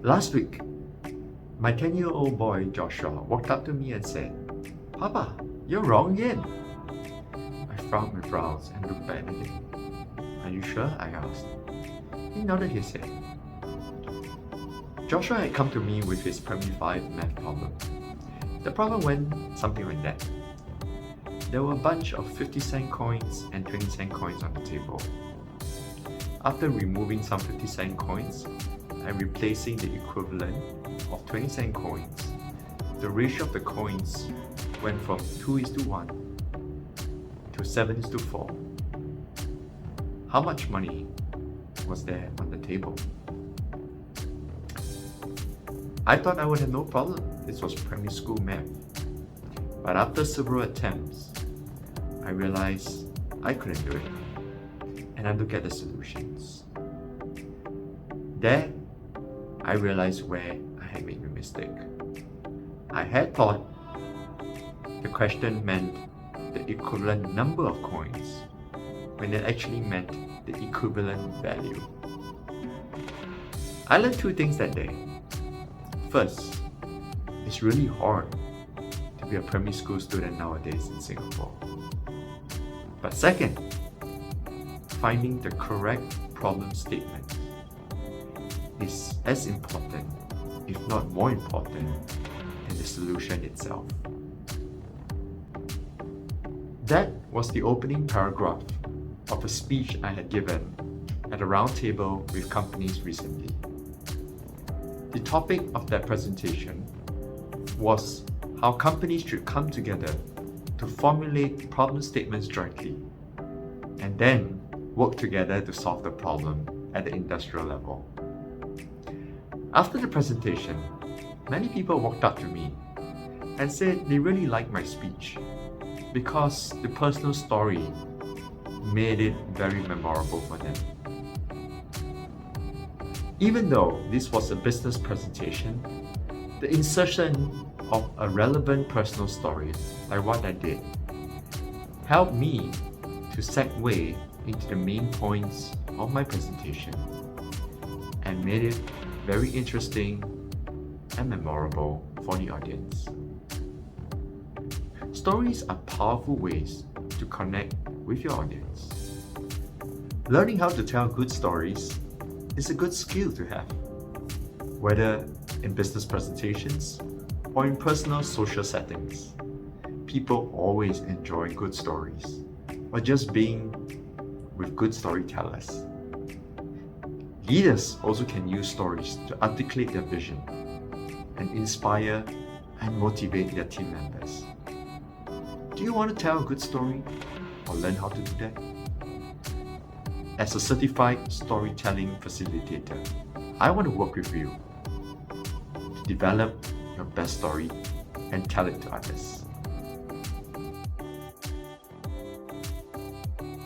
Last week, my 10-year-old boy Joshua walked up to me and said, "Papa, you're wrong again." I frowned my brows and looked back at him. "Are you sure?" I asked. He nodded his head. Joshua had come to me with his Primary 5 math problem. The problem went something like that. There were a bunch of 50-cent coins and 20-cent coins on the table. After removing some 50-cent coins and replacing the equivalent of 20-cent coins, the ratio of the coins went from 2:1 to 7:4. How much money was there on the table? I thought I would have no problem. This was primary school math. But after several attempts, I realized I couldn't do it. And I looked at the solutions. There, I realized where I had made a mistake. I had thought the question meant the equivalent number of coins, when it actually meant the equivalent value. I learned two things that day. First, it's really hard to be a primary school student nowadays in Singapore. But second, finding the correct problem statement is as important, if not more important, than the solution itself. That was the opening paragraph of a speech I had given at a roundtable with companies recently. The topic of that presentation was how companies should come together to formulate problem statements jointly and then work together to solve the problem at the industrial level. After the presentation, many people walked up to me and said they really liked my speech because the personal story made it very memorable for them. Even though this was a business presentation, the insertion of a relevant personal story, like what I did, helped me to segue into the main points of my presentation and made it very interesting and memorable for the audience. Stories are powerful ways to connect with your audience. Learning how to tell good stories is a good skill to have, whether in business presentations or in personal social settings. People always enjoy good stories or just being with good storytellers. Leaders also can use stories to articulate their vision and inspire and motivate their team members. Do you want to tell a good story or learn how to do that? As a certified storytelling facilitator, I want to work with you to develop your best story and tell it to others.